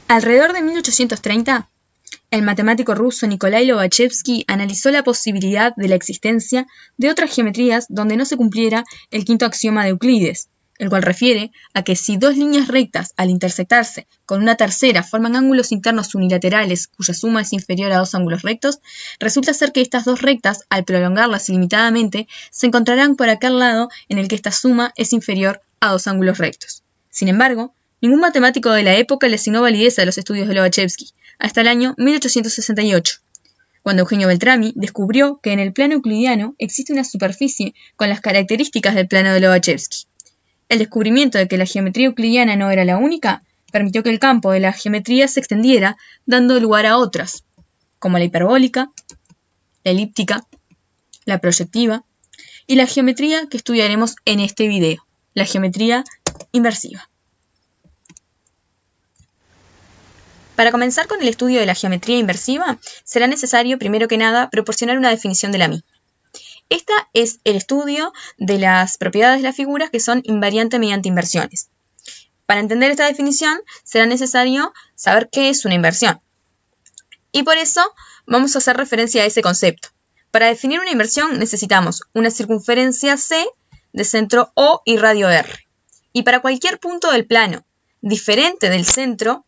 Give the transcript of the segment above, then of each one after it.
Alrededor de 1830, el matemático ruso Nikolai Lobachevsky analizó la posibilidad de la existencia de otras geometrías donde no se cumpliera el quinto axioma de Euclides, el cual refiere a que si dos líneas rectas al intersectarse con una tercera forman ángulos internos unilaterales cuya suma es inferior a dos ángulos rectos, resulta ser que estas dos rectas, al prolongarlas ilimitadamente, se encontrarán por aquel lado en el que esta suma es inferior a dos ángulos rectos. Sin embargo, ningún matemático de la época le asignó validez a los estudios de Lobachevsky, hasta el año 1868, cuando Eugenio Beltrami descubrió que en el plano euclidiano existe una superficie con las características del plano de Lobachevsky. El descubrimiento de que la geometría euclidiana no era la única permitió que el campo de la geometría se extendiera, dando lugar a otras, como la hiperbólica, la elíptica, la proyectiva y la geometría que estudiaremos en este video, la geometría inversiva. Para comenzar con el estudio de la geometría inversiva, será necesario, primero que nada, proporcionar una definición de la misma. Esta es el estudio de las propiedades de las figuras que son invariantes mediante inversiones. Para entender esta definición, será necesario saber qué es una inversión. Y por eso vamos a hacer referencia a ese concepto. Para definir una inversión necesitamos una circunferencia C de centro O y radio R. Y para cualquier punto del plano diferente del centro,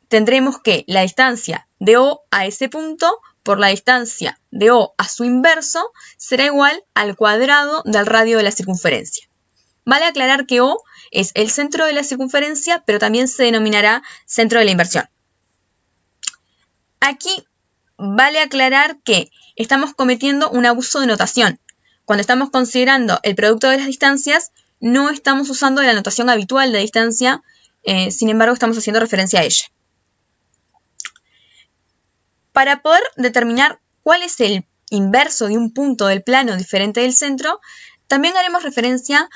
tendremos que la distancia de O a ese punto por la distancia de O a su inverso será igual al cuadrado del radio de la circunferencia. Vale aclarar que O es el centro de la circunferencia, pero también se denominará centro de la inversión. Aquí vale aclarar que estamos cometiendo un abuso de notación. Cuando estamos considerando el producto de las distancias, no estamos usando la notación habitual de distancia, sin embargo estamos haciendo referencia a ella. Para poder determinar cuál es el inverso de un punto del plano diferente del centro, también haremos referencia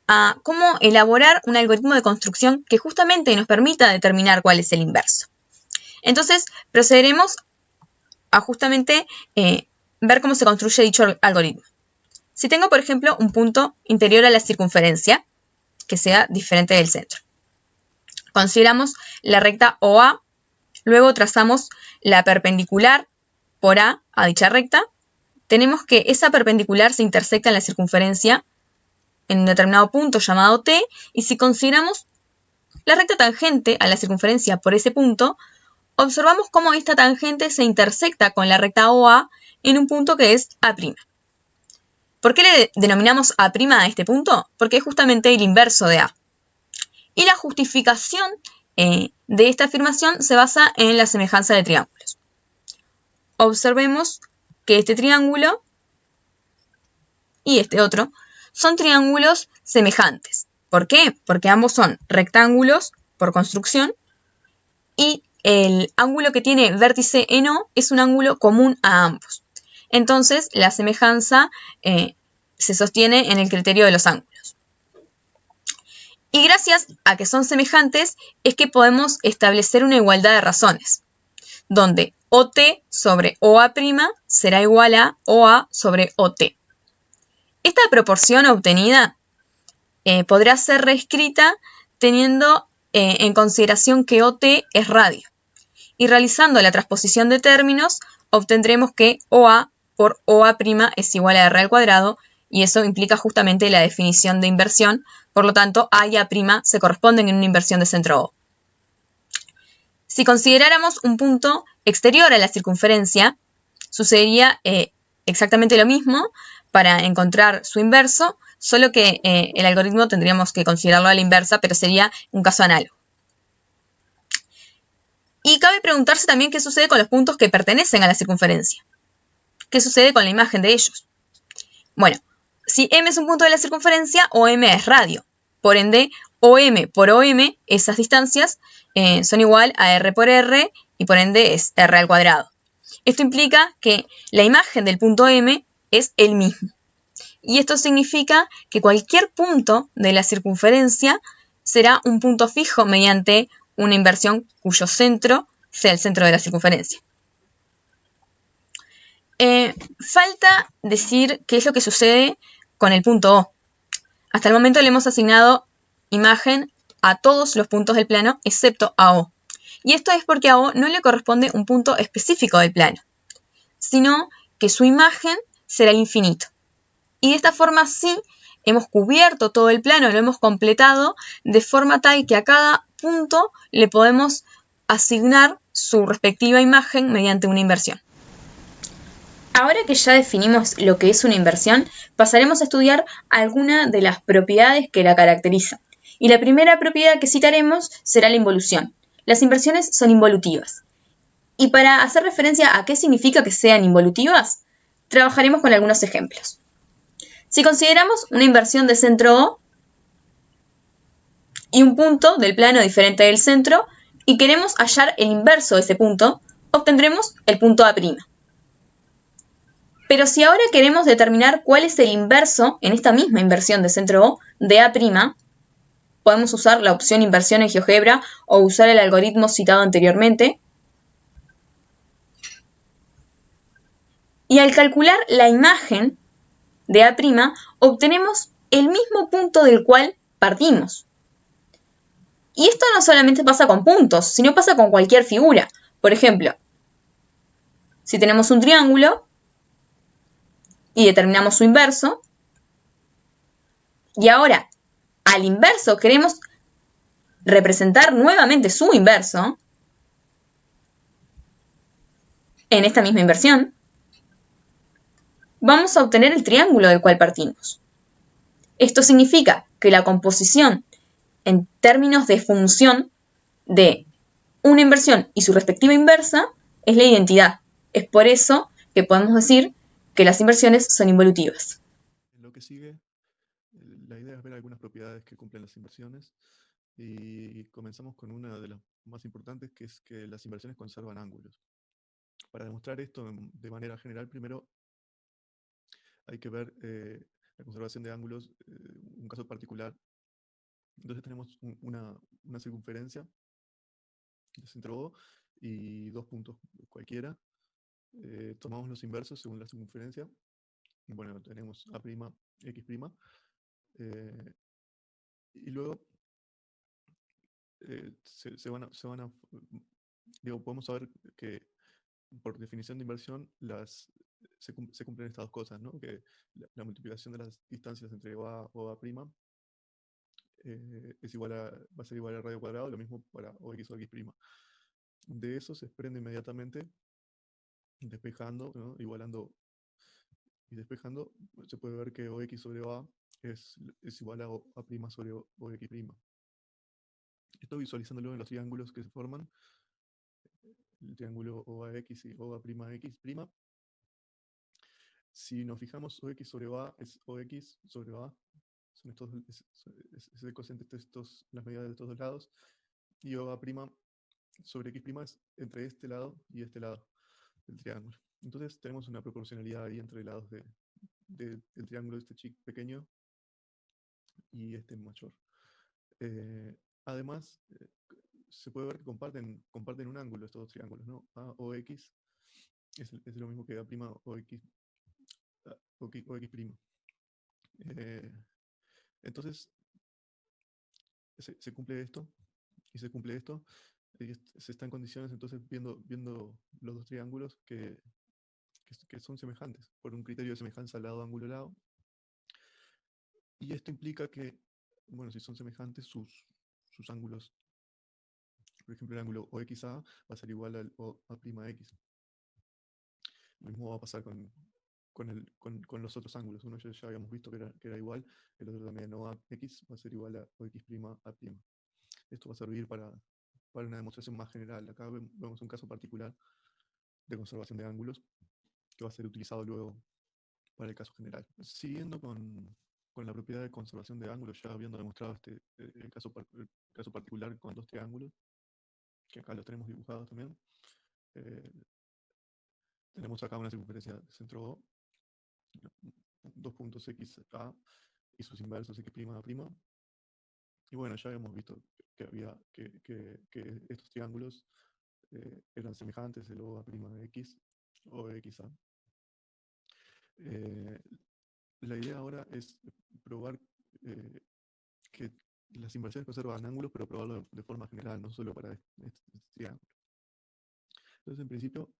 a cómo elaborar un algoritmo de construcción que justamente nos permita determinar cuál es el inverso. Entonces, procederemos a justamente ver cómo se construye dicho algoritmo. Si tengo, por ejemplo, un punto interior a la circunferencia, que sea diferente del centro. Consideramos la recta OA. Luego trazamos la perpendicular por A dicha recta. Tenemos que esa perpendicular se intersecta en la circunferencia en un determinado punto llamado T. Y si consideramos la recta tangente a la circunferencia por ese punto, observamos cómo esta tangente se intersecta con la recta OA en un punto que es A'. ¿Por qué le denominamos A' a este punto? Porque es justamente el inverso de A. Y la justificación de esta afirmación se basa en la semejanza de triángulos. Observemos que este triángulo y este otro son triángulos semejantes. ¿Por qué? Porque ambos son rectángulos por construcción y el ángulo que tiene vértice en O es un ángulo común a ambos. Entonces, la semejanza se sostiene en el criterio de los ángulos. Y gracias a que son semejantes es que podemos establecer una igualdad de razones, donde OT sobre OA' será igual a OA sobre OT. Esta proporción obtenida podrá ser reescrita teniendo en consideración que OT es radio. Y realizando la transposición de términos, obtendremos que OA por OA' es igual a R al cuadrado, y eso implica justamente la definición de inversión. Por lo tanto, A y A' se corresponden en una inversión de centro O. Si consideráramos un punto exterior a la circunferencia, sucedería exactamente lo mismo para encontrar su inverso, solo que el algoritmo tendríamos que considerarlo a la inversa, pero sería un caso análogo. Y cabe preguntarse también qué sucede con los puntos que pertenecen a la circunferencia. ¿Qué sucede con la imagen de ellos? Bueno, si M es un punto de la circunferencia, OM es radio. Por ende, OM por OM, esas distancias son igual a R por R y por ende es R al cuadrado. Esto implica que la imagen del punto M es el mismo. Y esto significa que cualquier punto de la circunferencia será un punto fijo mediante una inversión cuyo centro sea el centro de la circunferencia. Falta decir qué es lo que sucede con el punto O. Hasta el momento le hemos asignado imagen a todos los puntos del plano excepto a O. Y esto es porque a O no le corresponde un punto específico del plano, sino que su imagen será el infinito. Y de esta forma sí hemos cubierto todo el plano, lo hemos completado de forma tal que a cada punto le podemos asignar su respectiva imagen mediante una inversión. Ahora que ya definimos lo que es una inversión, pasaremos a estudiar algunas de las propiedades que la caracterizan. Y la primera propiedad que citaremos será la involución. Las inversiones son involutivas. Y para hacer referencia a qué significa que sean involutivas, trabajaremos con algunos ejemplos. Si consideramos una inversión de centro O y un punto del plano diferente del centro y queremos hallar el inverso de ese punto, obtendremos el punto A'. Pero si ahora queremos determinar cuál es el inverso en esta misma inversión de centro O de A', podemos usar la opción inversión en GeoGebra o usar el algoritmo citado anteriormente. Y al calcular la imagen de A', obtenemos el mismo punto del cual partimos. Y esto no solamente pasa con puntos, sino pasa con cualquier figura. Por ejemplo, si tenemos un triángulo y determinamos su inverso, y ahora al inverso queremos representar nuevamente su inverso en esta misma inversión, vamos a obtener el triángulo del cual partimos. Esto significa que la composición en términos de función de una inversión y su respectiva inversa es la identidad. Es por eso que podemos decir que las inversiones son involutivas. En lo que sigue, la idea es ver algunas propiedades que cumplen las inversiones y comenzamos con una de las más importantes, que es que las inversiones conservan ángulos. Para demostrar esto de manera general, primero hay que ver la conservación de ángulos, un caso particular. Entonces tenemos una circunferencia de centro O y dos puntos cualquiera. Tomamos los inversos según la circunferencia. Bueno, tenemos A', X'. Y luego podemos saber que por definición de inversión se cumplen estas dos cosas, ¿no? Que la multiplicación de las distancias entre O A' va a ser igual al radio cuadrado, lo mismo para OX o X'. De eso se desprende inmediatamente, despejando, ¿no? Igualando y despejando, se puede ver que OX sobre OA es igual a A' sobre OX'. Esto visualizándolo en los triángulos que se forman, el triángulo OAX y OA'X'. Si nos fijamos, OX sobre OA es OX sobre OA, es el cociente de las medidas de estos dos lados, y OA' sobre X' es entre este lado y este lado del triángulo. Entonces tenemos una proporcionalidad ahí entre lados del triángulo este pequeño y este mayor. Además, se puede ver que comparten un ángulo estos dos triángulos, ¿no? A o X es lo mismo que A' o X'. Entonces, se cumple esto y se cumple esto. Y se está en condiciones, entonces, viendo los dos triángulos que son semejantes, por un criterio de semejanza lado, ángulo, lado. Y esto implica que, bueno, si son semejantes, sus ángulos, por ejemplo, el ángulo OXA va a ser igual al OA'X. Lo mismo va a pasar con los otros ángulos. Uno ya habíamos visto que era igual, el otro también, OAX va a ser igual a OX', A'. Esto va a servir para una demostración más general. Acá vemos un caso particular de conservación de ángulos que va a ser utilizado luego para el caso general. Siguiendo con la propiedad de conservación de ángulos, ya habiendo demostrado el caso particular con dos triángulos, que acá los tenemos dibujados también. Tenemos acá una circunferencia de centro O, dos puntos XA y sus inversos X', A'. Y bueno, ya habíamos visto que estos triángulos eran semejantes, el OA'X o XA. La idea ahora es probar que las inversiones conservan ángulos, pero probarlo de forma general, no solo para este triángulo. Entonces, en principio,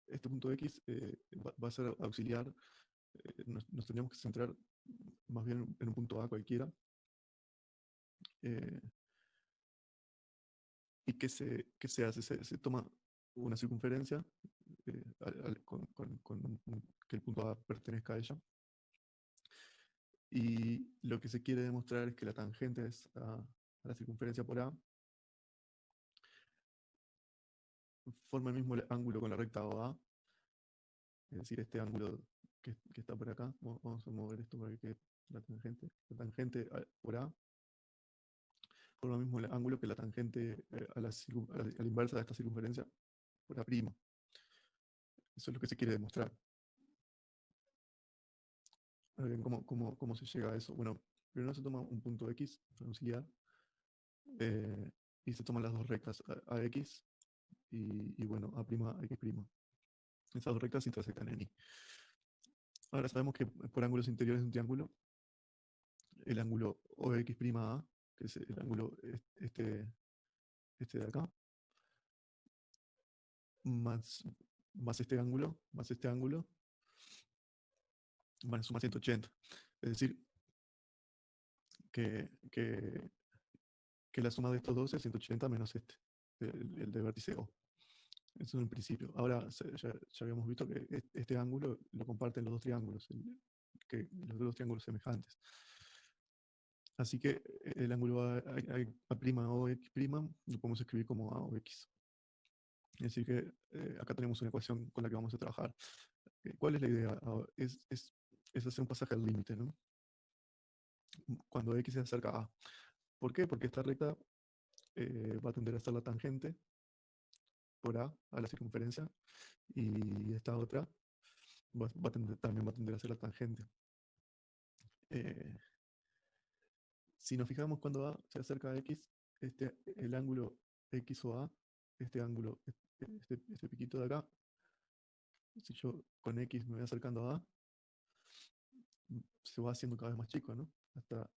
este punto X va a ser auxiliar. Nos tendríamos que centrar más bien en un punto A cualquiera. Eh, ¿Y qué se hace? Se toma una circunferencia que el punto A pertenezca a ella. Y lo que se quiere demostrar es que la tangente a la circunferencia por A forma el mismo ángulo con la recta OA, es decir, este ángulo que está por acá. Vamos a mover esto para que quede la tangente. La tangente por A forma el mismo ángulo que la tangente a la inversa de esta circunferencia por A'. Eso es lo que se quiere demostrar. ¿Cómo se llega a eso? Bueno, primero se toma un punto X auxiliar y se toman las dos rectas AX y bueno, X'. Esas dos rectas intersectan en I. Ahora sabemos que por ángulos interiores de un triángulo, el ángulo OX'A, que es el ángulo este de acá, más este ángulo, suma 180. Es decir, que, que, que la suma de estos dos es 180 menos el de vértice O. Eso en un principio. Ahora ya habíamos visto que este ángulo lo comparten los dos triángulos, los dos triángulos semejantes. Así que el ángulo A' o X' lo podemos escribir como A o X. Es decir que acá tenemos una ecuación con la que vamos a trabajar. ¿Cuál es la idea? Es hacer un pasaje al límite, ¿no? Cuando X se acerca a A. ¿Por qué? Porque esta recta va a tender a ser la tangente por a la circunferencia, y esta otra también va a tender a ser la tangente. Si nos fijamos cuando A se acerca a X, el ángulo X o A, este ángulo, este piquito de acá, si yo con X me voy acercando a A, se va haciendo cada vez más chico, ¿no? Hasta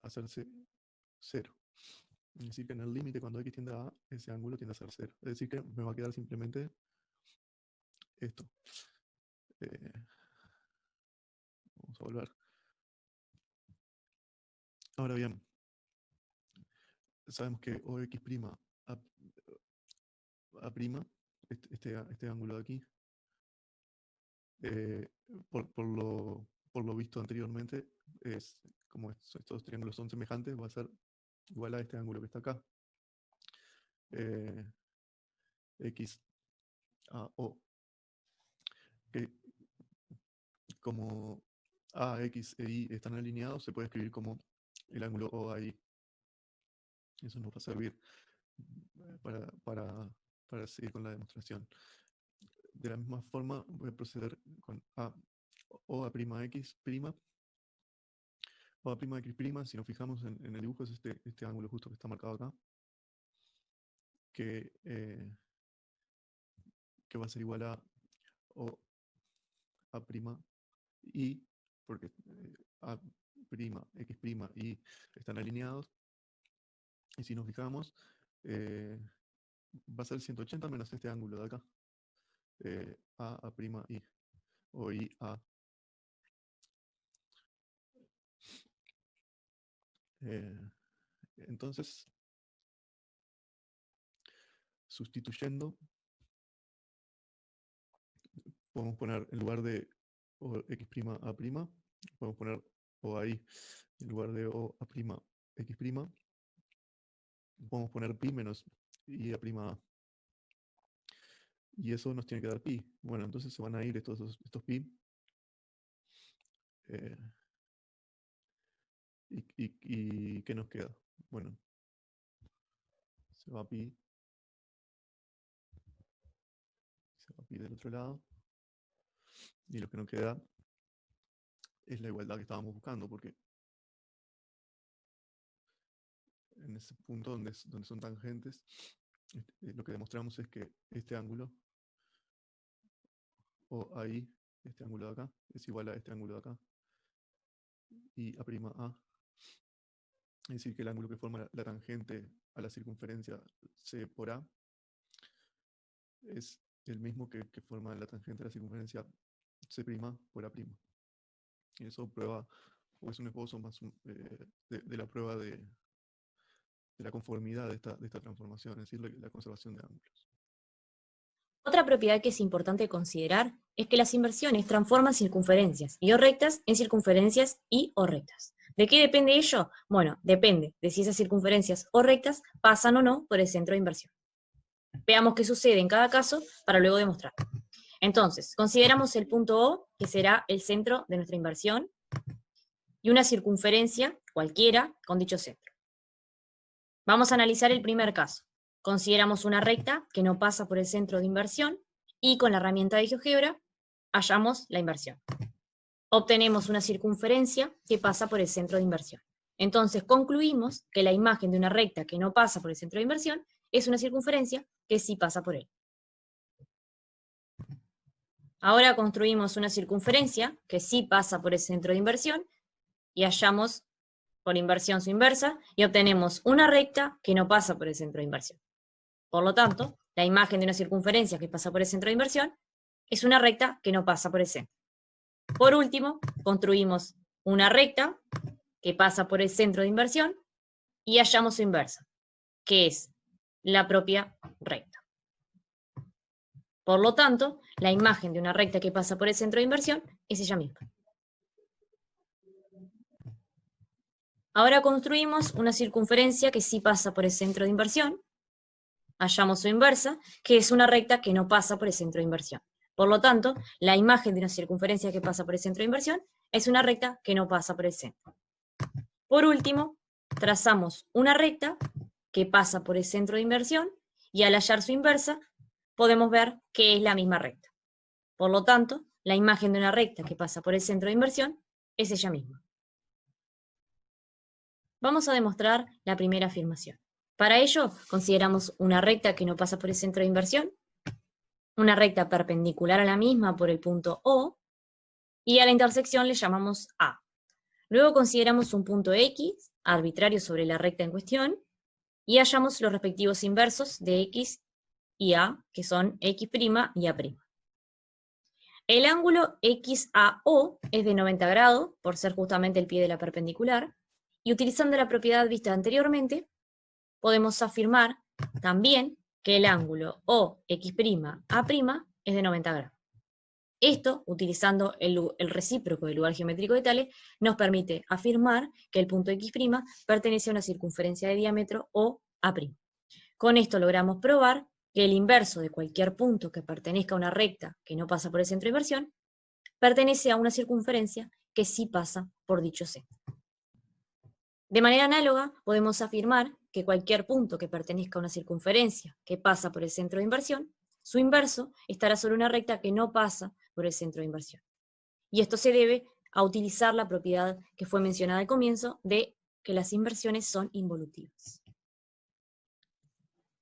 hacerse 0. Es decir, que en el límite, cuando X tiende a A, ese ángulo tiende a ser 0. Es decir, que me va a quedar simplemente esto. Vamos a volver. Ahora bien, sabemos que OX' A', este ángulo de aquí, eh, por lo visto anteriormente, es como estos triángulos son semejantes, va a ser igual a este ángulo que está acá. X, A, O. Que como A, X e Y están alineados, se puede escribir como el ángulo OAI. Eso nos va a servir para seguir con la demostración. De la misma forma, voy a proceder con OA'X'. OA'X', si nos fijamos en el dibujo, es este ángulo justo que está marcado acá, que va a ser igual a OA'I, porque X' y están alineados. Y si nos fijamos, va a ser 180 menos este ángulo de acá, A'I, o IA. Entonces, sustituyendo, podemos poner en lugar de X' A', podemos poner OAI en lugar de OA'X', podemos poner pi menos IA'. Y eso nos tiene que dar pi. Bueno, entonces se van a ir estos pi. ¿Y qué nos queda? Bueno, se va pi del otro lado. Y lo que nos queda es la igualdad que estábamos buscando, porque en ese punto donde son tangentes, lo que demostramos es que este ángulo, o ahí, este ángulo de acá, es igual a este ángulo de acá, y A', es decir, que el ángulo que forma la tangente a la circunferencia C por A es el mismo que forma la tangente a la circunferencia C' por A'. Y eso prueba, o es un esbozo más de la prueba de la conformidad de esta transformación, es decir, la conservación de ángulos. Otra propiedad que es importante considerar es que las inversiones transforman circunferencias y o rectas en circunferencias y o rectas. ¿De qué depende ello? Bueno, depende de si esas circunferencias o rectas pasan o no por el centro de inversión. Veamos qué sucede en cada caso para luego demostrar. Entonces, consideramos el punto O, que será el centro de nuestra inversión, y una circunferencia cualquiera con dicho centro. Vamos a analizar el primer caso. Consideramos una recta que no pasa por el centro de inversión y con la herramienta de GeoGebra hallamos la inversión. Obtenemos una circunferencia que pasa por el centro de inversión. Entonces concluimos que la imagen de una recta que no pasa por el centro de inversión es una circunferencia que sí pasa por él. Ahora construimos una circunferencia que sí pasa por el centro de inversión y hallamos por inversión su inversa y obtenemos una recta que no pasa por el centro de inversión. Por lo tanto, la imagen de una circunferencia que pasa por el centro de inversión es una recta que no pasa por el centro. Por último, construimos una recta que pasa por el centro de inversión y hallamos su inversa, que es la propia recta. Por lo tanto, la imagen de una recta que pasa por el centro de inversión es ella misma. Ahora construimos una circunferencia que sí pasa por el centro de inversión. Hallamos su inversa, que es una recta que no pasa por el centro de inversión. Por lo tanto, la imagen de una circunferencia que pasa por el centro de inversión es una recta que no pasa por el centro. Por último, trazamos una recta que pasa por el centro de inversión y al hallar su inversa, podemos ver que es la misma recta. Por lo tanto, la imagen de una recta que pasa por el centro de inversión es ella misma. Vamos a demostrar la primera afirmación. Para ello, consideramos una recta que no pasa por el centro de inversión, una recta perpendicular a la misma por el punto O, y a la intersección le llamamos A. Luego consideramos un punto X, arbitrario sobre la recta en cuestión, y hallamos los respectivos inversos de X y A, que son X' y A'. El ángulo XAO es de 90 grados, por ser justamente el pie de la perpendicular, y utilizando la propiedad vista anteriormente, podemos afirmar también que el ángulo OX'A' es de 90 grados. Esto, utilizando el recíproco del lugar geométrico de Tales, nos permite afirmar que el punto X' pertenece a una circunferencia de diámetro OA'. Con esto logramos probar que el inverso de cualquier punto que pertenezca a una recta que no pasa por el centro de inversión, pertenece a una circunferencia que sí pasa por dicho centro. De manera análoga, podemos afirmar que cualquier punto que pertenezca a una circunferencia que pasa por el centro de inversión, su inverso estará sobre una recta que no pasa por el centro de inversión. Y esto se debe a utilizar la propiedad que fue mencionada al comienzo de que las inversiones son involutivas.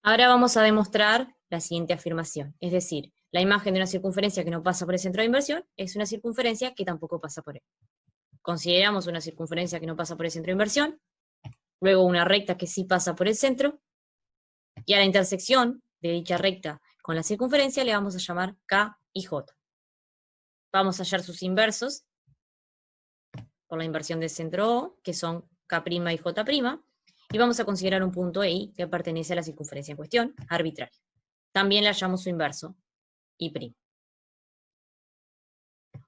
Ahora vamos a demostrar la siguiente afirmación, es decir, la imagen de una circunferencia que no pasa por el centro de inversión es una circunferencia que tampoco pasa por él. Consideramos una circunferencia que no pasa por el centro de inversión, luego una recta que sí pasa por el centro, y a la intersección de dicha recta con la circunferencia le vamos a llamar K y J. Vamos a hallar sus inversos por la inversión del centro O, que son K' y J', y vamos a considerar un punto I que pertenece a la circunferencia en cuestión, arbitraria. También le hallamos su inverso, I'.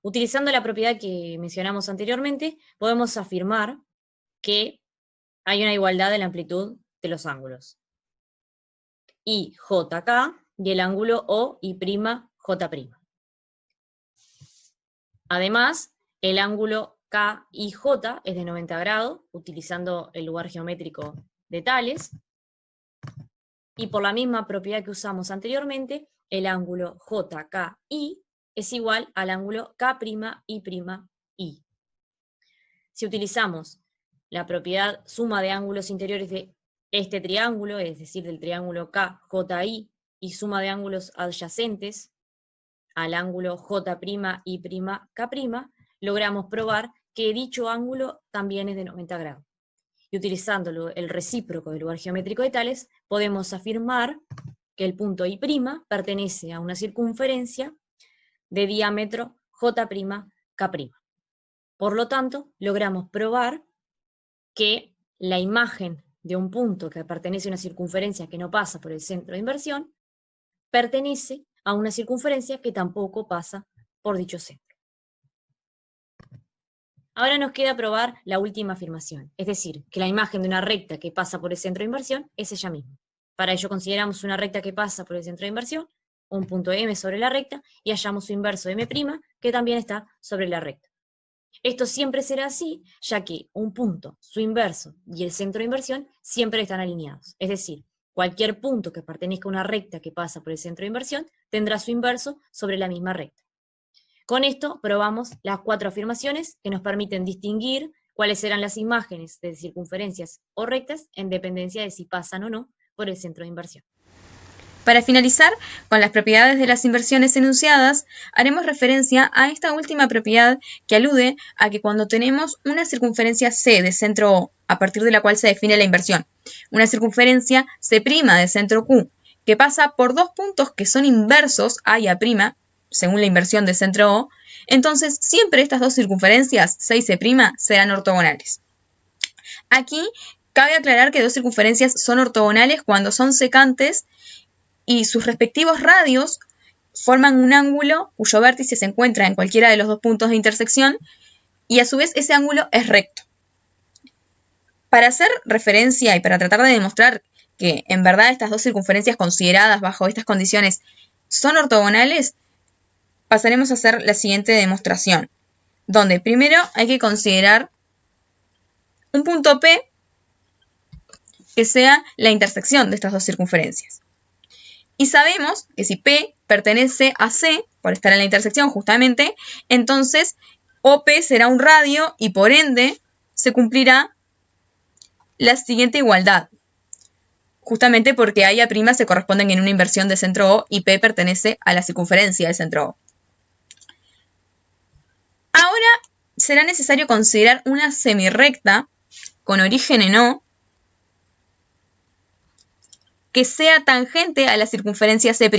Utilizando la propiedad que mencionamos anteriormente, podemos afirmar que hay una igualdad de la amplitud de los ángulos IJK y el ángulo OI'J'. Además, el ángulo KIJ es de 90 grados, utilizando el lugar geométrico de Tales, y por la misma propiedad que usamos anteriormente, el ángulo JKI es igual al ángulo K'I'. Si utilizamos la propiedad suma de ángulos interiores de este triángulo, es decir, del triángulo KJI, y suma de ángulos adyacentes al ángulo J'I'K', logramos probar que dicho ángulo también es de 90 grados. y utilizando el recíproco del lugar geométrico de tales, podemos afirmar que el punto I' pertenece a una circunferencia de diámetro J'K'. Por lo tanto, logramos probar que la imagen de un punto que pertenece a una circunferencia que no pasa por el centro de inversión pertenece a una circunferencia que tampoco pasa por dicho centro. Ahora nos queda probar la última afirmación, es decir, que la imagen de una recta que pasa por el centro de inversión es ella misma. Para ello consideramos una recta que pasa por el centro de inversión, un punto M sobre la recta, y hallamos su inverso M', que también está sobre la recta. Esto siempre será así, ya que un punto, su inverso y el centro de inversión siempre están alineados. Es decir, cualquier punto que pertenezca a una recta que pasa por el centro de inversión tendrá su inverso sobre la misma recta. Con esto probamos las 4 afirmaciones que nos permiten distinguir cuáles serán las imágenes de circunferencias o rectas en dependencia de si pasan o no por el centro de inversión. Para finalizar con las propiedades de las inversiones enunciadas, haremos referencia a esta última propiedad que alude a que cuando tenemos una circunferencia C de centro O, a partir de la cual se define la inversión, una circunferencia C' de centro Q, que pasa por dos puntos que son inversos A y A', según la inversión de centro O, entonces siempre estas dos circunferencias, C y C', serán ortogonales. Aquí cabe aclarar que dos circunferencias son ortogonales cuando son secantes y sus respectivos radios forman un ángulo cuyo vértice se encuentra en cualquiera de los dos puntos de intersección y a su vez ese ángulo es recto. Para hacer referencia y para tratar de demostrar que en verdad estas dos circunferencias consideradas bajo estas condiciones son ortogonales, pasaremos a hacer la siguiente demostración, donde primero hay que considerar un punto P que sea la intersección de estas dos circunferencias. Y sabemos que si P pertenece a C, por estar en la intersección justamente, entonces OP será un radio y por ende se cumplirá la siguiente igualdad. Justamente porque A y A' se corresponden en una inversión de centro O y P pertenece a la circunferencia del centro O. Ahora será necesario considerar una semirrecta con origen en O que sea tangente a la circunferencia C'.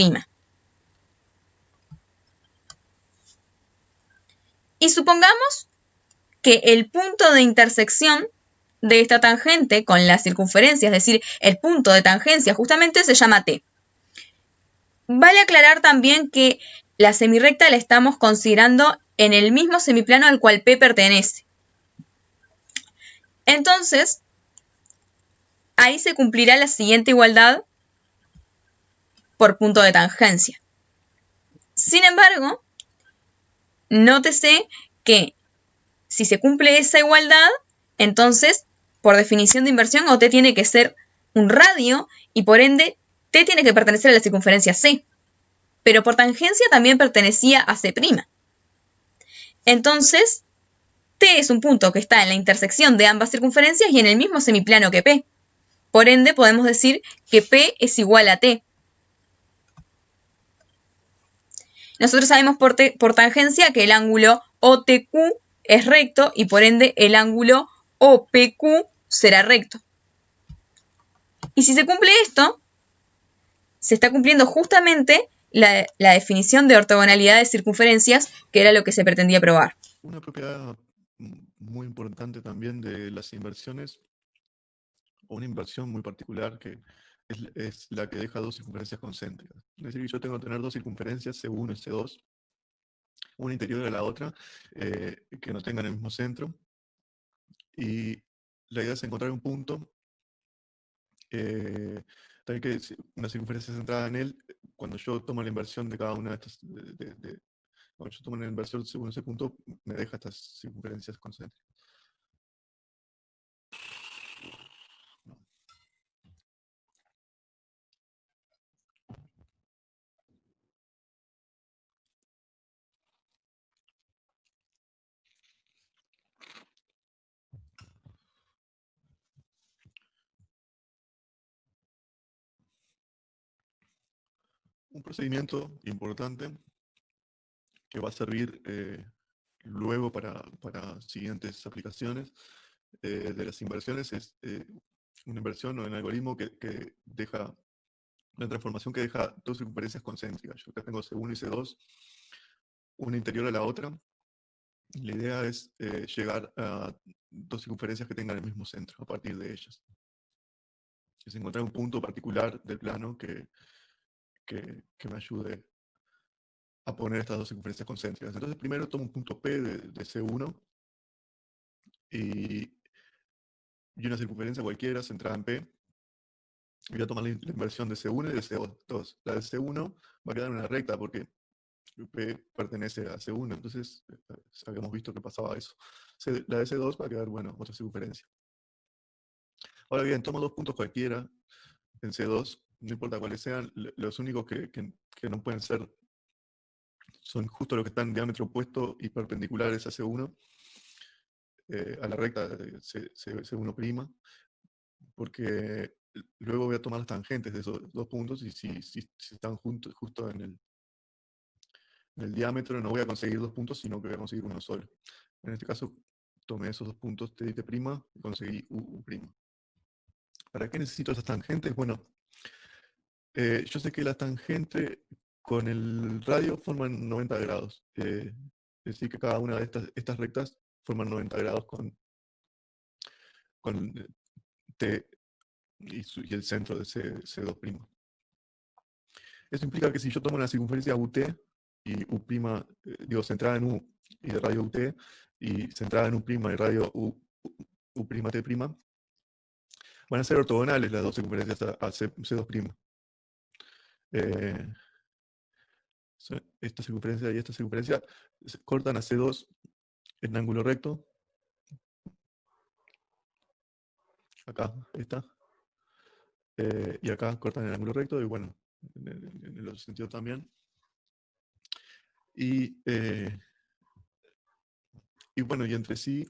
Y supongamos que el punto de intersección de esta tangente con la circunferencia, es decir, el punto de tangencia justamente se llama T. Vale aclarar también que la semirrecta la estamos considerando en el mismo semiplano al cual P pertenece. Entonces, ahí se cumplirá la siguiente igualdad por punto de tangencia. Sin embargo, nótese que si se cumple esa igualdad, entonces, por definición de inversión, OT tiene que ser un radio y por ende T tiene que pertenecer a la circunferencia C. Pero por tangencia también pertenecía a C'. Entonces, T es un punto que está en la intersección de ambas circunferencias y en el mismo semiplano que P. Por ende, podemos decir que P es igual a T. Nosotros sabemos por tangencia que el ángulo OTQ es recto y por ende el ángulo OPQ será recto. Y si se cumple esto, se está cumpliendo justamente la definición de ortogonalidad de circunferencias, que era lo que se pretendía probar. Una propiedad muy importante también de las inversiones, o una inversión muy particular que es la que deja dos circunferencias concéntricas. Es decir, yo tengo que tener dos circunferencias, C1 y C2, una interior a la otra, que no tengan el mismo centro. Y la idea es encontrar un punto, también que una circunferencia centrada en él, cuando yo tomo la inversión de cada una de estas, cuando yo tomo la inversión según ese punto, me deja estas circunferencias concéntricas. Un procedimiento importante que va a servir luego para siguientes aplicaciones de las inversiones es una inversión o un algoritmo que deja una transformación que deja dos circunferencias concéntricas. Yo acá tengo C1 y C2, una interior a la otra. La idea es llegar a dos circunferencias que tengan el mismo centro a partir de ellas. Es encontrar un punto particular del plano que me ayude a poner estas dos circunferencias concéntricas. Entonces primero tomo un punto P de C1 y una circunferencia cualquiera centrada en P. Voy a tomar la inversión de C1 y de C2. La de C1 va a quedar en una recta porque P pertenece a C1, entonces habíamos visto que pasaba eso. La de C2 va a quedar, bueno, otra circunferencia. Ahora bien, tomo dos puntos cualquiera en C2, no importa cuáles sean, los únicos que no pueden ser son justo los que están en diámetro opuesto y perpendiculares a C1, a la recta de C1', porque luego voy a tomar las tangentes de esos dos puntos y si están justo en el diámetro no voy a conseguir dos puntos, sino que voy a conseguir uno solo. En este caso, tomé esos dos puntos T y T' y conseguí U'. ¿Para qué necesito esas tangentes? Bueno, yo sé que las tangentes con el radio forman 90 grados. Es decir, que cada una de estas rectas forman 90 grados con T y el centro de C2'. Eso implica que si yo tomo una circunferencia UT y U', centrada en U y de radio UT, y centrada en U' y radio U'T', van a ser ortogonales las dos circunferencias a C2'. Esta circunferencia y esta circunferencia se cortan a C2 en ángulo recto. Acá, esta. Y acá cortan el ángulo recto, y bueno, en el otro sentido también. Y bueno, y entre sí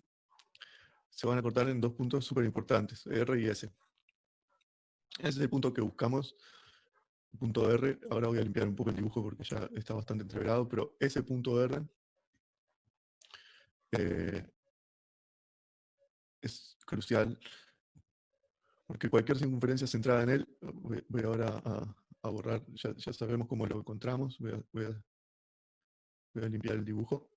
se van a cortar en dos puntos súper importantes, R y S. Ese es el punto que buscamos, el punto R. Ahora voy a limpiar un poco el dibujo porque ya está bastante entreverado, pero ese punto R es crucial, porque cualquier circunferencia centrada en él, voy ahora a borrar, ya sabemos cómo lo encontramos, voy a limpiar el dibujo.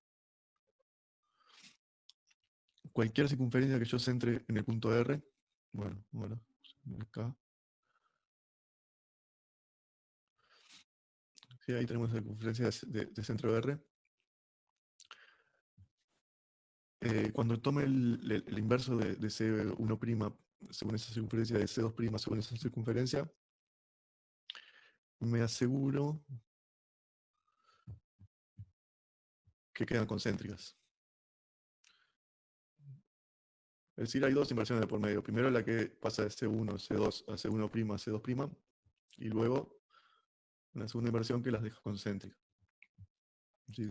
Cualquier circunferencia que yo centre en el punto R, bueno, acá. Sí, ahí tenemos la circunferencia de centro R. Cuando tome el inverso de C1', según esa circunferencia, de C2', según esa circunferencia, me aseguro que quedan concéntricas. Es decir, hay dos inversiones de por medio. Primero la que pasa de C1, C2 a C1', a C2', y luego una segunda inversión que las deja concéntricas. Sí,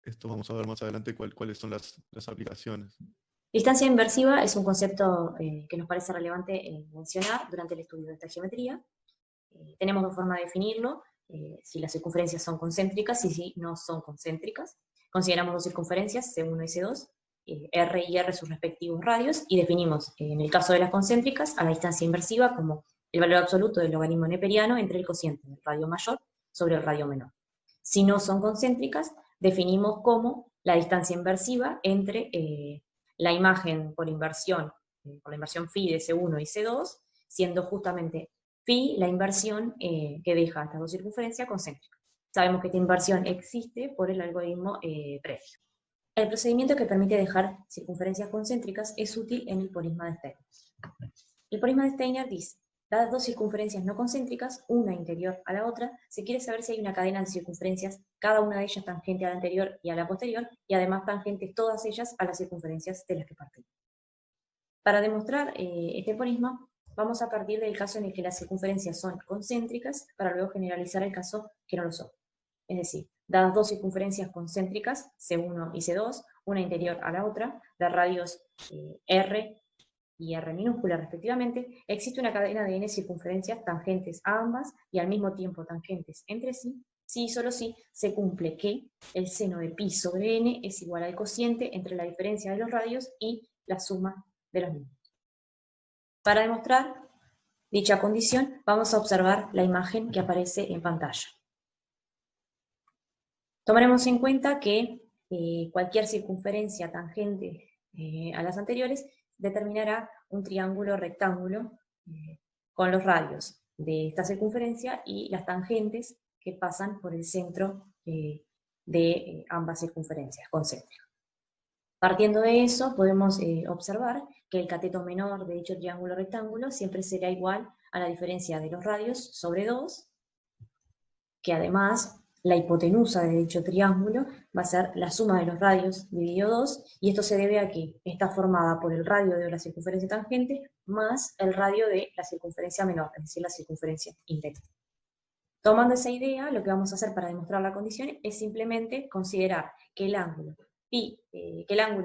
esto vamos a ver más adelante cuáles son las aplicaciones. Distancia inversiva es un concepto que nos parece relevante mencionar durante el estudio de esta geometría. Tenemos dos formas de definirlo, si las circunferencias son concéntricas y si no son concéntricas. Consideramos dos circunferencias, C1 y C2, R y R sus respectivos radios, y definimos, en el caso de las concéntricas, a la distancia inversiva como el valor absoluto del logaritmo neperiano entre el cociente del radio mayor sobre el radio menor. Si no son concéntricas, definimos como la distancia inversiva entre la imagen por la inversión phi de C1 y C2, siendo justamente phi la inversión que deja estas dos circunferencias concéntricas. Sabemos que esta inversión existe por el algoritmo previo. El procedimiento que permite dejar circunferencias concéntricas es útil en el polisma de Steiner. El polisma de Steiner dice: dadas dos circunferencias no concéntricas, una interior a la otra, se quiere saber si hay una cadena de circunferencias, cada una de ellas tangente a la anterior y a la posterior, y además tangentes todas ellas a las circunferencias de las que parten. Para demostrar este polisma, vamos a partir del caso en el que las circunferencias son concéntricas, para luego generalizar el caso que no lo son. Es decir, dadas dos circunferencias concéntricas, C1 y C2, una interior a la otra, de radios R y R minúscula respectivamente, existe una cadena de n circunferencias tangentes a ambas y al mismo tiempo tangentes entre sí, si y solo si se cumple que el seno de pi sobre n es igual al cociente entre la diferencia de los radios y la suma de los mismos. Para demostrar dicha condición, vamos a observar la imagen que aparece en pantalla. Tomaremos en cuenta que cualquier circunferencia tangente a las anteriores determinará un triángulo rectángulo con los radios de esta circunferencia y las tangentes que pasan por el centro de ambas circunferencias concéntricas. Partiendo de eso, podemos observar que el cateto menor de dicho triángulo rectángulo siempre será igual a la diferencia de los radios sobre 2, que además la hipotenusa de dicho triángulo va a ser la suma de los radios dividido 2, y esto se debe a que está formada por el radio de la circunferencia tangente más el radio de la circunferencia menor, es decir, la circunferencia interior. Tomando esa idea, lo que vamos a hacer para demostrar la condición es simplemente considerar que el ángulo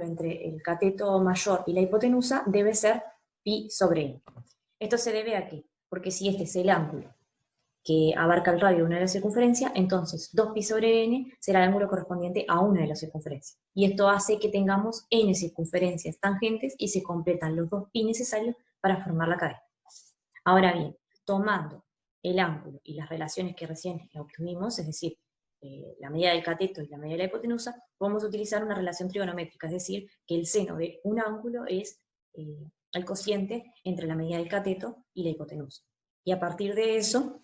entre el cateto mayor y la hipotenusa debe ser pi sobre n. Esto se debe a qué? Porque si este es el ángulo que abarca el radio de una de las circunferencias, entonces 2pi sobre n será el ángulo correspondiente a una de las circunferencias. Y esto hace que tengamos n circunferencias tangentes y se completan los 2pi necesarios para formar la cadena. Ahora bien, tomando el ángulo y las relaciones que recién obtuvimos, es decir, la medida del cateto y la medida de la hipotenusa, podemos utilizar una relación trigonométrica, es decir, que el seno de un ángulo es el cociente entre la medida del cateto y la hipotenusa. Y a partir de eso,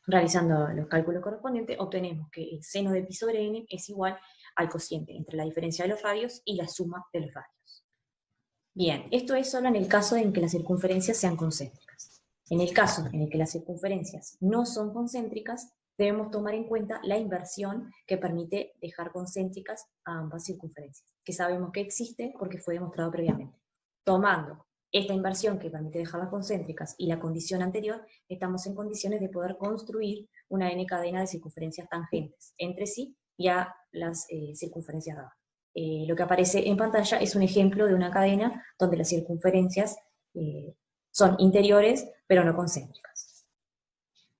realizando los cálculos correspondientes, obtenemos que el seno de pi sobre n es igual al cociente entre la diferencia de los radios y la suma de los radios. Bien, esto es solo en el caso en que las circunferencias sean concéntricas. En el caso en el que las circunferencias no son concéntricas, debemos tomar en cuenta la inversión que permite dejar concéntricas a ambas circunferencias, que sabemos que existe porque fue demostrado previamente. Tomando esta inversión que permite dejarlas concéntricas y la condición anterior, estamos en condiciones de poder construir una n cadena de circunferencias tangentes entre sí y a las circunferencias dadas. Lo que aparece en pantalla es un ejemplo de una cadena donde las circunferencias son interiores pero no concéntricas.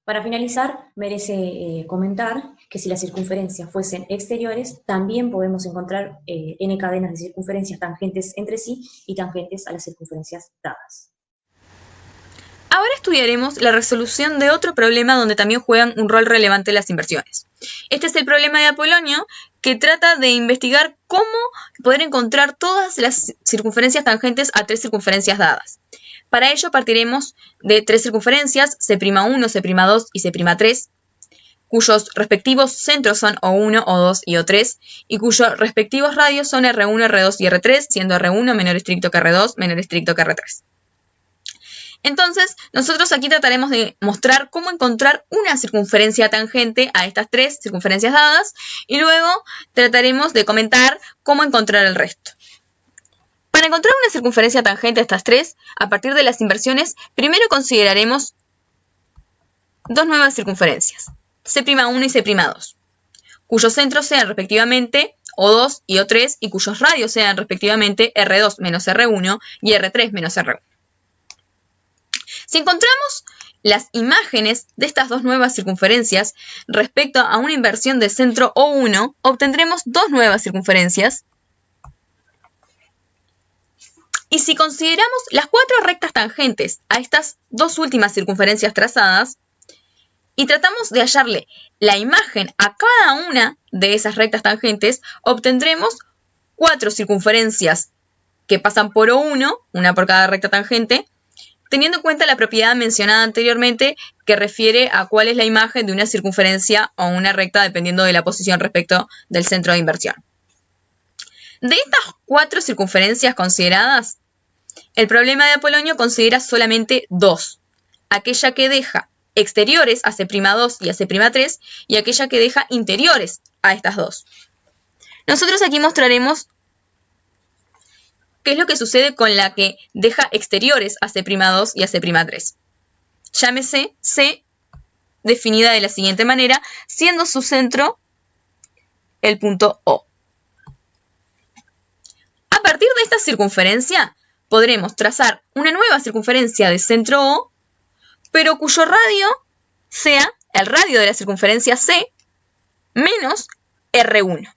Para finalizar, merece comentar que si las circunferencias fuesen exteriores, también podemos encontrar n cadenas de circunferencias tangentes entre sí y tangentes a las circunferencias dadas. Ahora estudiaremos la resolución de otro problema donde también juegan un rol relevante las inversiones. Este es el problema de Apolonio, que trata de investigar cómo poder encontrar todas las circunferencias tangentes a 3 circunferencias dadas. Para ello partiremos de 3 circunferencias, C'1, C'2 y C'3, cuyos respectivos centros son O1, O2 y O3, y cuyos respectivos radios son R1, R2 y R3, siendo R1 menor estricto que R2, menor estricto que R3. Entonces, nosotros aquí trataremos de mostrar cómo encontrar una circunferencia tangente a estas 3 circunferencias dadas, y luego trataremos de comentar cómo encontrar el resto. Para encontrar una circunferencia tangente a estas 3, a partir de las inversiones, primero consideraremos 2 nuevas circunferencias, C'1 y C'2, cuyos centros sean respectivamente O2 y O3 y cuyos radios sean respectivamente R2 menos R1 y R3 menos R1. Si encontramos las imágenes de estas 2 nuevas circunferencias respecto a una inversión de centro O1, obtendremos 2 nuevas circunferencias. Y si consideramos las 4 rectas tangentes a estas 2 últimas circunferencias trazadas, y tratamos de hallarle la imagen a cada una de esas rectas tangentes, obtendremos 4 circunferencias que pasan por O1, una por cada recta tangente, teniendo en cuenta la propiedad mencionada anteriormente que refiere a cuál es la imagen de una circunferencia o una recta dependiendo de la posición respecto del centro de inversión. De estas 4 circunferencias consideradas, el problema de Apolonio considera solamente 2, aquella que deja exteriores a C'2 y a C'3 y aquella que deja interiores a estas 2. Nosotros aquí mostraremos qué es lo que sucede con la que deja exteriores a C'2 y a C'3. Llámese C definida de la siguiente manera, siendo su centro el punto O. A partir de esta circunferencia, podremos trazar una nueva circunferencia de centro O, pero cuyo radio sea el radio de la circunferencia C menos R1.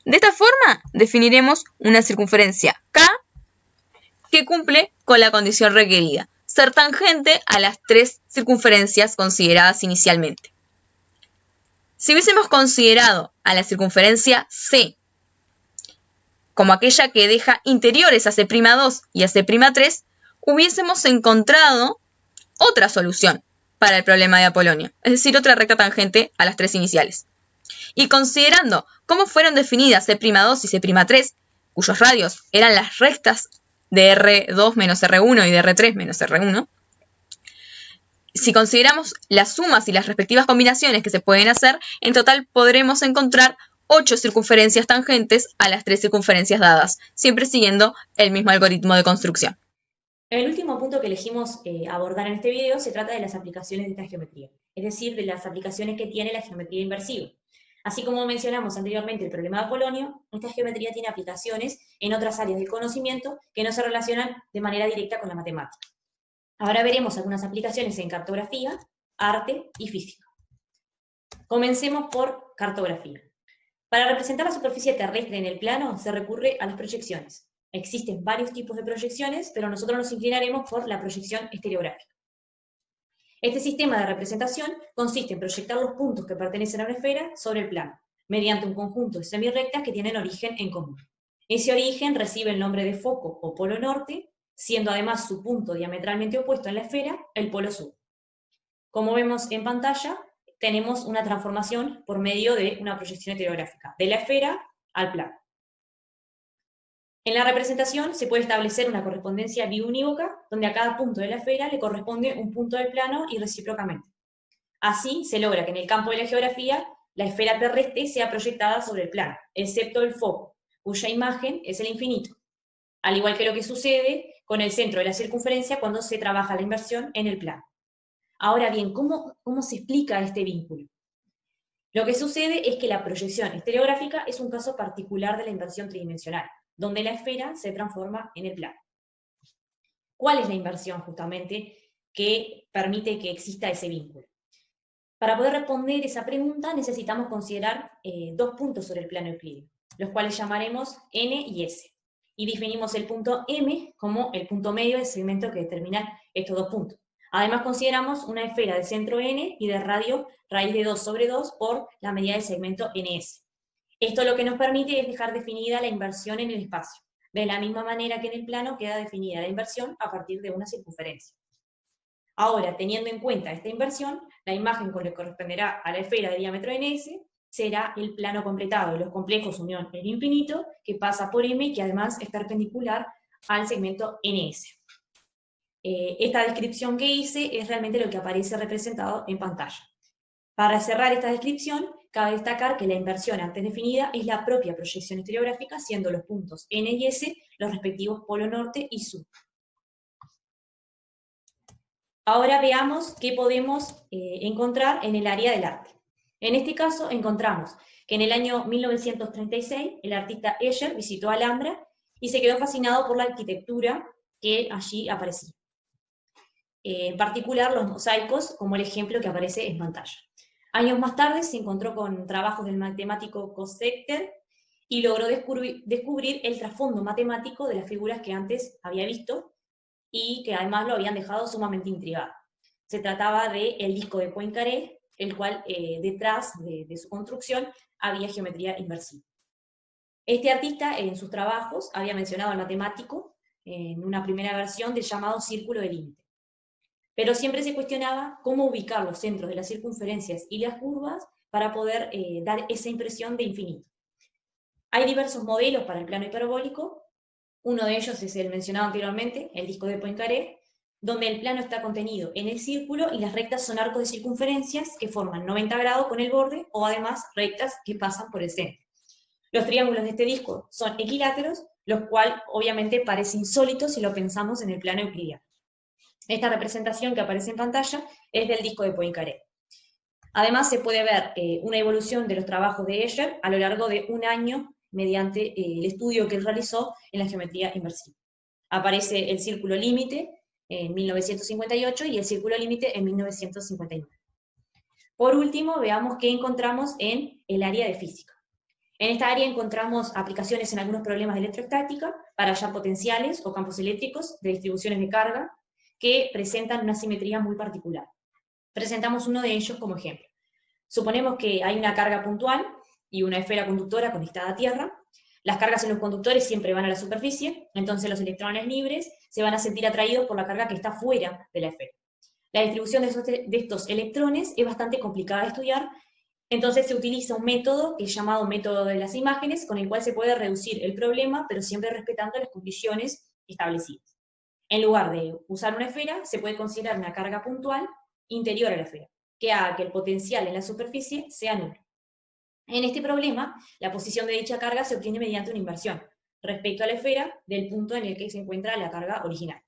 De esta forma definiremos una circunferencia K que cumple con la condición requerida, ser tangente a las 3 circunferencias consideradas inicialmente. Si hubiésemos considerado a la circunferencia C como aquella que deja interiores a C'2 y a C'3, hubiésemos encontrado otra solución para el problema de Apolonio, es decir, otra recta tangente a las 3 iniciales. Y considerando cómo fueron definidas C'2 y C'3, cuyos radios eran las rectas de R2 menos R1 y de R3 menos R1, si consideramos las sumas y las respectivas combinaciones que se pueden hacer, en total podremos encontrar 8 circunferencias tangentes a las 3 circunferencias dadas, siempre siguiendo el mismo algoritmo de construcción. El último punto que elegimos abordar en este video se trata de las aplicaciones de esta geometría, es decir, de las aplicaciones que tiene la geometría inversiva. Así como mencionamos anteriormente el problema de Apolonio, esta geometría tiene aplicaciones en otras áreas del conocimiento que no se relacionan de manera directa con la matemática. Ahora veremos algunas aplicaciones en cartografía, arte y física. Comencemos por cartografía. Para representar la superficie terrestre en el plano se recurre a las proyecciones. Existen varios tipos de proyecciones, pero nosotros nos inclinaremos por la proyección estereográfica. Este sistema de representación consiste en proyectar los puntos que pertenecen a una esfera sobre el plano, mediante un conjunto de semirrectas que tienen origen en común. Ese origen recibe el nombre de foco o polo norte, siendo además su punto diametralmente opuesto en la esfera el polo sur. Como vemos en pantalla, tenemos una transformación por medio de una proyección estereográfica, de la esfera al plano. En la representación se puede establecer una correspondencia biunívoca, donde a cada punto de la esfera le corresponde un punto del plano y recíprocamente. Así se logra que en el campo de la geografía la esfera terrestre sea proyectada sobre el plano, excepto el foco, cuya imagen es el infinito, al igual que lo que sucede con el centro de la circunferencia cuando se trabaja la inversión en el plano. Ahora bien, ¿cómo se explica este vínculo? Lo que sucede es que la proyección estereográfica es un caso particular de la inversión tridimensional, donde la esfera se transforma en el plano. ¿Cuál es la inversión justamente que permite que exista ese vínculo? Para poder responder esa pregunta necesitamos considerar 2 puntos sobre el plano euclídeo, los cuales llamaremos N y S, y definimos el punto M como el punto medio del segmento que determina estos 2 puntos. Además consideramos una esfera de centro N y de radio raíz de 2 sobre 2 por la medida del segmento NS. Esto lo que nos permite es dejar definida la inversión en el espacio, de la misma manera que en el plano queda definida la inversión a partir de una circunferencia. Ahora, teniendo en cuenta esta inversión, la imagen que le corresponderá a la esfera de diámetro NS será el plano completado de los complejos unión el infinito, que pasa por M y que además es perpendicular al segmento NS. Esta descripción que hice es realmente lo que aparece representado en pantalla. Para cerrar esta descripción, cabe destacar que la inversión antes definida es la propia proyección estereográfica, siendo los puntos N y S los respectivos polo norte y sur. Ahora veamos qué podemos encontrar en el área del arte. En este caso encontramos que en el año 1936 el artista Escher visitó Alhambra y se quedó fascinado por la arquitectura que allí aparecía. En particular los mosaicos, como el ejemplo que aparece en pantalla. Años más tarde se encontró con trabajos del matemático Kosechter y logró descubrir el trasfondo matemático de las figuras que antes había visto y que además lo habían dejado sumamente intrigado. Se trataba del disco de Poincaré, el cual detrás de su construcción había geometría inversiva. Este artista en sus trabajos había mencionado al matemático en una primera versión del llamado círculo de límite. Pero siempre se cuestionaba cómo ubicar los centros de las circunferencias y las curvas para poder dar esa impresión de infinito. Hay diversos modelos para el plano hiperbólico. Uno de ellos es el mencionado anteriormente, el disco de Poincaré, donde el plano está contenido en el círculo y las rectas son arcos de circunferencias que forman 90 grados con el borde o además rectas que pasan por el centro. Los triángulos de este disco son equiláteros, lo cual obviamente parece insólito si lo pensamos en el plano euclidiano. Esta representación que aparece en pantalla es del disco de Poincaré. Además se puede ver una evolución de los trabajos de Escher a lo largo de un año mediante el estudio que él realizó en la geometría inversiva. Aparece el círculo límite en 1958 y el círculo límite en 1959. Por último, veamos qué encontramos en el área de física. En esta área encontramos aplicaciones en algunos problemas de electrostática para hallar potenciales o campos eléctricos de distribuciones de carga que presentan una simetría muy particular. Presentamos uno de ellos como ejemplo. Suponemos que hay una carga puntual y una esfera conductora conectada a tierra. Las cargas en los conductores siempre van a la superficie, entonces los electrones libres se van a sentir atraídos por la carga que está fuera de la esfera. La distribución de estos electrones es bastante complicada de estudiar, entonces se utiliza un método que es llamado método de las imágenes, con el cual se puede reducir el problema, pero siempre respetando las condiciones establecidas. En lugar de usar una esfera, se puede considerar una carga puntual interior a la esfera, que haga que el potencial en la superficie sea nulo. En este problema, la posición de dicha carga se obtiene mediante una inversión respecto a la esfera del punto en el que se encuentra la carga original.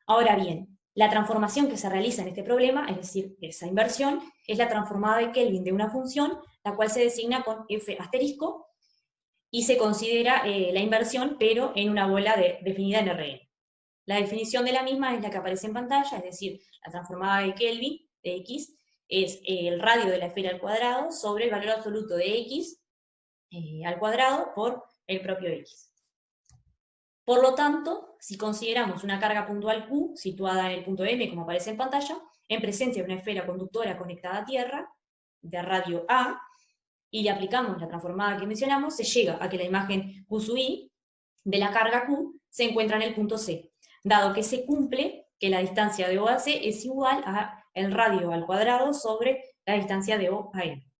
Ahora bien, la transformación que se realiza en este problema, es decir, esa inversión, es la transformada de Kelvin de una función, la cual se designa con f asterisco, y se considera la inversión, pero en una bola definida en Rn. La definición de la misma es la que aparece en pantalla, es decir, la transformada de Kelvin, de x, es el radio de la esfera al cuadrado sobre el valor absoluto de x al cuadrado por el propio x. Por lo tanto, si consideramos una carga puntual Q situada en el punto M, como aparece en pantalla, en presencia de una esfera conductora conectada a tierra, de radio A, y le aplicamos la transformada que mencionamos, se llega a que la imagen Q sub I de la carga Q se encuentra en el punto C, dado que se cumple que la distancia de O a C es igual a el radio al cuadrado sobre la distancia de O a M.